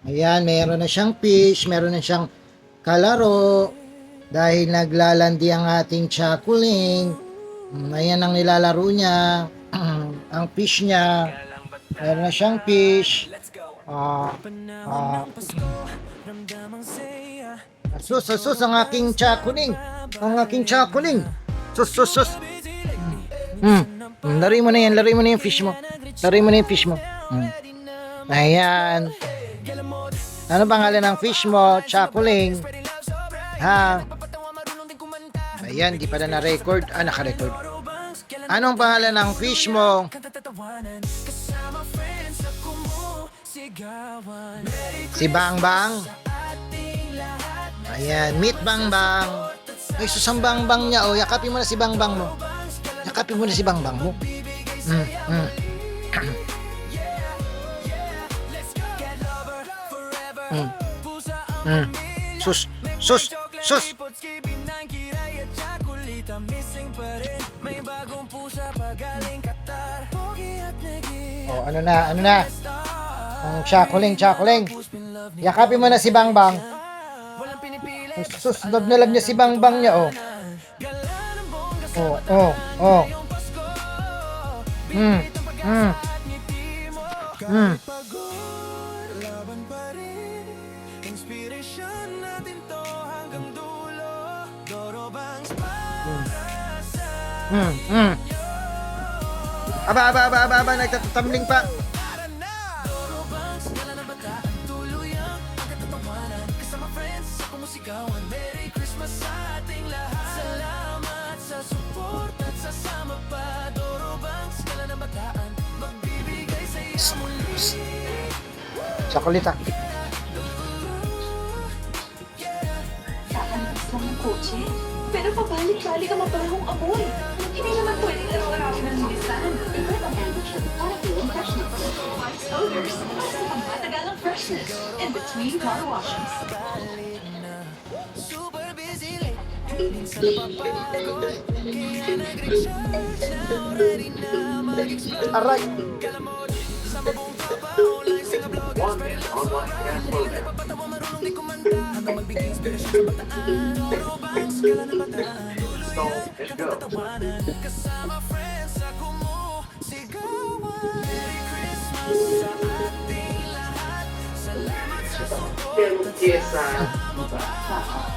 Ayan, meron na siyang fish, meron na siyang kalaro. Dahil naglalandi ang ating Chakuling. Ayan ang nilalaro niya. Ang fish niya. Meron na siyang fish. Ah, ah, sus, ang aking Chakuling. Ang aking Chakuling. Sus. Hmm. Laruin mo na yan, laruin mo na yung fish mo. Laruin mo na yung fish mo. Ayan. Ano pangalan ng fish mo? Chakuling. Ha? Ayan, di pa na na-record. Naka-record. Anong pangalan ng fish mo? Si Bangbang. Ayan, meet Bangbang. Ay, susang Bangbang niya. O, yakapin mo na si Bangbang mo. Yakapin mo na si Bangbang mo. Sus. Oh, ano na? Ang Chakuling. Yakapin mo na si Bangbang. Sus, love na love niya si Bangbang niya, oh. Oh. Aba, nagtatatamling pa. Chocolate. Kakalas lang ng kotse. Pero pabalik-balik ang mabalahong amoy. Hindi naman pwedeng araw-arawin ng lisan. Ikaw ang ambition para feeling freshness. Wise odors para sa pangmatagalang freshness in between car washes. Aray.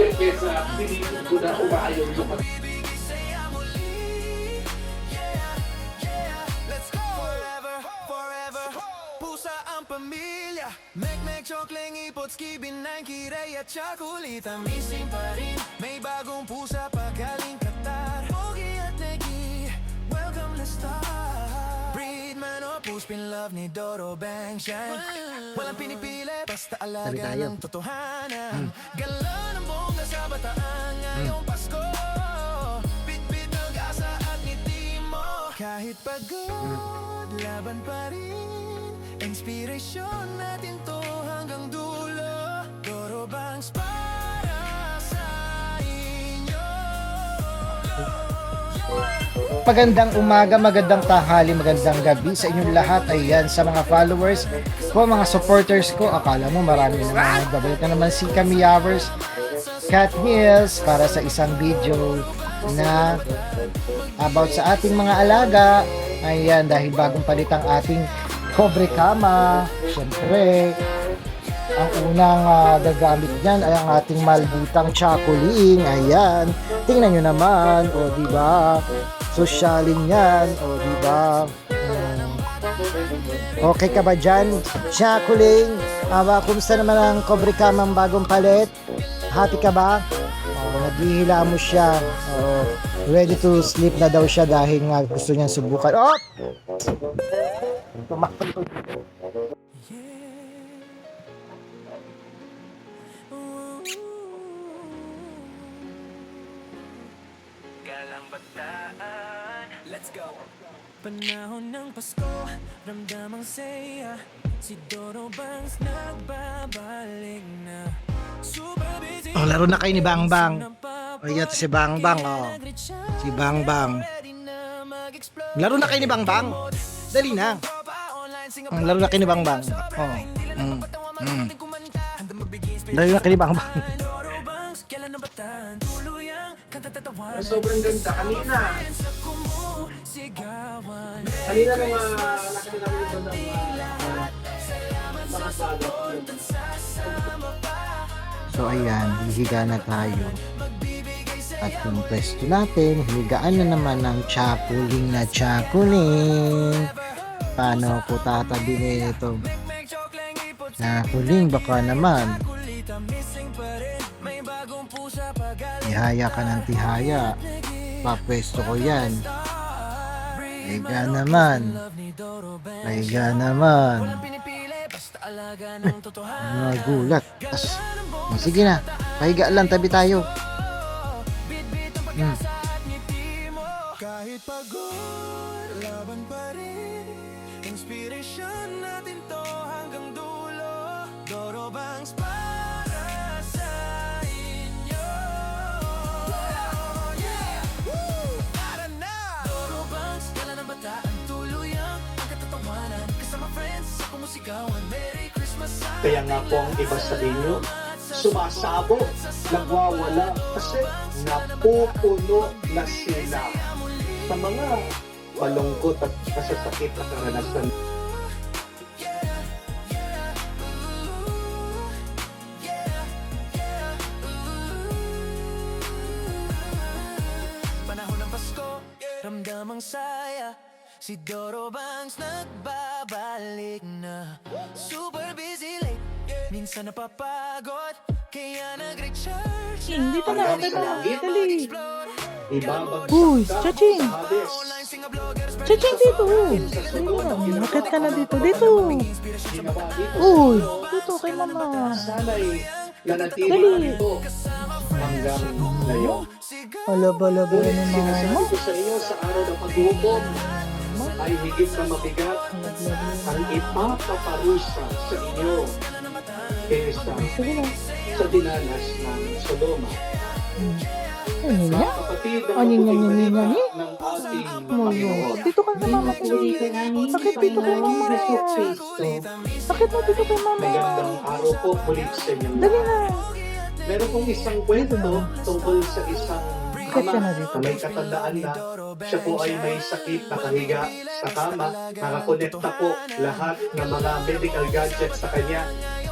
Pero kesa pinili ko na umaayaw yung pamilya Mek, chokling, ipotski, binay, kiray at tsakulita Missing pa rin, may bagong pusa pagaling Qatar Pogi at Negi, welcome na star Breed man o puspin love ni Doro Bang Shine Walang pinipili, basta alaga ng totohanan Gala ng bongga sa bataan ngayong Pasko Bit-bit ng asa at ngiti mo Kahit pagod, laban pa rin Inspirasyon natin to hanggang dulo Doro Bangs para sa inyo Magandang umaga, magandang tanghali, magandang gabi sa inyong lahat. Ayan, sa mga followers ko, mga supporters ko. Akala mo marami na nagbabalik na naman si Camiyavers Cat Hills para sa isang video na about sa ating mga alaga. Ayan, dahil bagong palit ang ating Cobre Kama. Siyempre, ang unang gagamit niyan ay ang ating malditang Chakuling. Ayan, tingnan nyo naman, o diba, sosyalin yan, o diba. Okay ka ba dyan, Chakuling? Kumusta naman ang Cobre Kama ang bagong palit? Happy ka ba? Naghihila mo siya. Ready to sleep na daw siya dahil nga gusto niyang subukan. Tumakbo. Galang bataan, let's go! Panahon ng Pasko, ramdamang saya Si Doro Bangs nagbabalik na Super busy Laro na kayo ni Bangbang. Ayan, si Bangbang, Si Bangbang. Laro na kayo ni Bangbang. Dali na. Laro na kayo ni Bangbang. Dahil na kinibang ba? Sobrang ganda. Kanina nung nakita namin ito ng mga sagot. So ayan, hihiga na tayo. At yung pwesto natin, higaan na naman ng chakuling na chakuling. Paano ko tatabihin ito? Chakuling, baka naman. Tihaya ka ng tihaya. Papwesto ko yan. Higa naman. Higa naman. Nagulat. Sige na, pahiga lang, tabi tayo. Kahit pagod, laban pa rin. Inspiration natin to hanggang dulo. Doro Banks para sa inyo. Yeah! Woo! Tara na! Doro Banks, kailan ang bataan tuluyang ang katatawanan. Kasama friends sa kumusigawan. Merry Christmas sa Kaya nga po ang iba sa inyo, sumasabog, nagwawala kasi napupuno na sila sa mga malungkot at masasakit na karanasan. panahon ng Pasko, ramdam ang saya. Si Doro Banks nagbabalik na. Super busy late, minsan napapagod. Kaya nag-recharge na. Dito na, Hanggang sa langit, dali. ibabagsak Uy, ka Chaching. sa Hades. Chaching dito. Sa sunod ang ginawa Bakit ka na dito? Dito. ginawa dito sa Uy, inyo, dito kay mama. sana'y nanatili Dali. pa ito hanggang ngayon. Alaba-laba Ngunit ni sinasabi mama. ko sa inyo sa araw ng paghukom ay higit na mabigat ang ipapaparusa sa inyo kaysa Sige na. sa dinanas ng Sodoma. Ano Mga na? kapatid, ang Ano yan, mabuting yan, yan, balita yan? ng ating Mulo. Panginoon. Dito ka kay mama ko. Bakit dito kay mama? Bakit mo dito kay mama? Magandang araw po muli sa inyong Dali lahat. na. Meron pong isang kwento tungkol sa isang Bakit ama ka na dito? na may katandaan na siya po ay may sakit, nakahiga sa kama, nakakonekta po lahat ng mga medical gadgets sa kanya,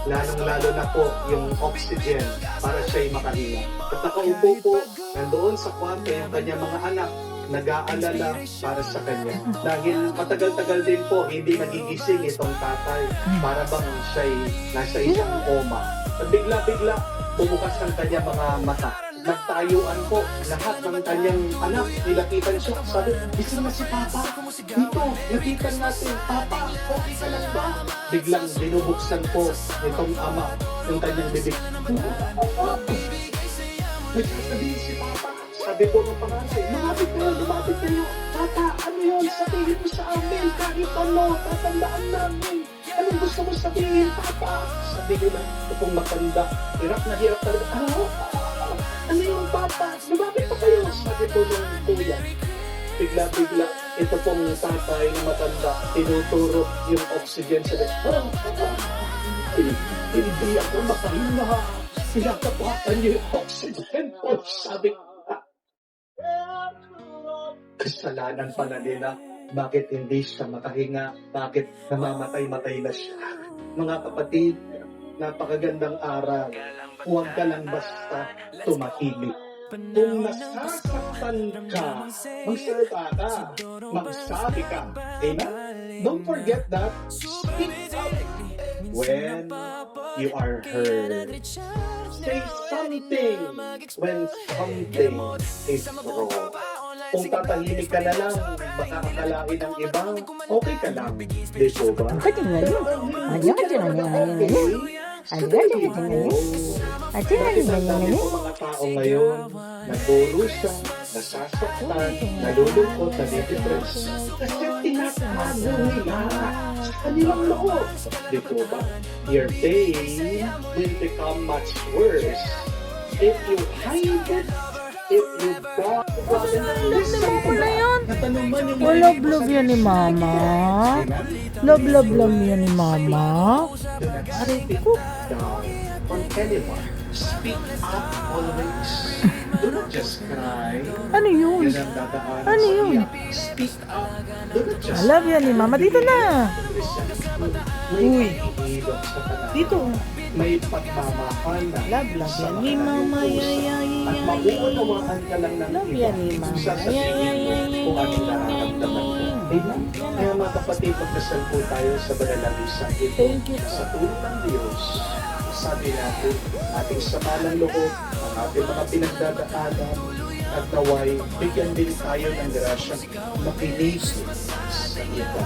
lalong-lalo na po yung oxygen para siya'y makahinga. At nakaupo po, nandoon sa kwarto yung kanyang mga anak, nag-aalala para sa kanya. Dahil matagal-tagal din po, hindi nagigising itong tatay para bang siya'y nasa isang coma. At bigla-bigla, bumukas ang kanyang mga mata. Nagtayuan po lahat ng kanyang anak. Nilapitan siya. Sabi, isa na si Papa. Dito, lapitan natin. Papa, okay ka lang ba? Biglang binubuksan po itong ama ng kanyang bibig. Nagsasabihin si Papa. Sabi po ng panganay, lumapit kayo. Papa, ano yun? Sabihin mo sa amin. Kahit ano, tatandaan namin. Anong gusto mo sabihin, Papa? Sabi ko na, ito pong matanda. Hirap na hirap talaga. Ano yung Papa? Lumapit pa kayo. Sabi po ng kuya. Bigla-bigla, ito pong tatay na matanda, tinuturo yung oxygen sa hindi ako makahinga. Pinakabuhatan niyo yung oxygen po. Sabi ko, kasalanan pala nila. Bakit hindi siya makahinga? Bakit namamatay-matay na siya? Mga kapatid, napakagandang aral. Huwag ka lang basta tumahimik. Kung nasasaktan ka, magsalita ka, magsabi ka. Amen? Don't forget that. Speak up when you are hurt. Say something when something is wrong. Kung tatahimik ka na lang, baka akalain ng iba, okay ka lang. Di po ba? Minsan po mga tao ngayon, nagdurusa, nasasaktan, nalulungkot, nadidepress. Kasi tinatago nila sa kanilang loob. Di po ba? Your pain will become much worse if you hide it if you bought Love ni mama na yan. natanuman yung Oh, love yan ni mama. Love yan ni mama. Do not speak down on anyone. Speak up always. Do not just cry. Ano yun? Yan ang dadaanan Ano sa yun? iyak. Speak up. Do not just Love yan ni mama. Dito na. may Uy. ihilog sa panahon. Dito. May pagmamahal na Love yan ni mama. at mauunawaan ka lang ng Love iba yan ni mama. sa sasabihin mo kung anong nararamdaman mo. Amen? Kaya mga kapatid, pagdasal po tayo sa banalamisang ito. Thank you. Sa tulong ng Diyos, sabi natin, ating samalang loob, ang ating mga pinagdadaanan, at naway, bigyan din tayo ng grasya makinig sa iba.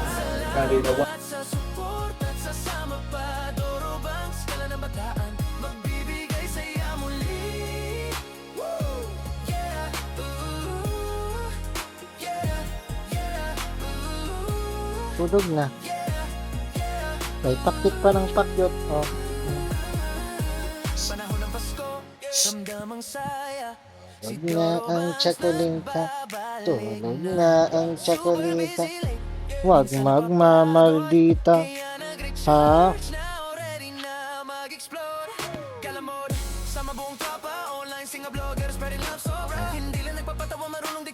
Karinawa Sa support at sasama pa Doro Banks, kala na bataan Magbibigay saya muli Woo! Yeah, ooh Yeah, yeah, ooh Tulog na. May pakit pa ng pakyot. Oh. Panahon ng Pasko, damdamang saya Tulog na ang tsakolita. Tulog na ang tsakolita. Huwag magmamaldita. Ha? Na already na mag-explode Kalamod, sama buong tropa Online, singa vloggers, spreading love sobra Hindi lang nagpapatawa, marunong di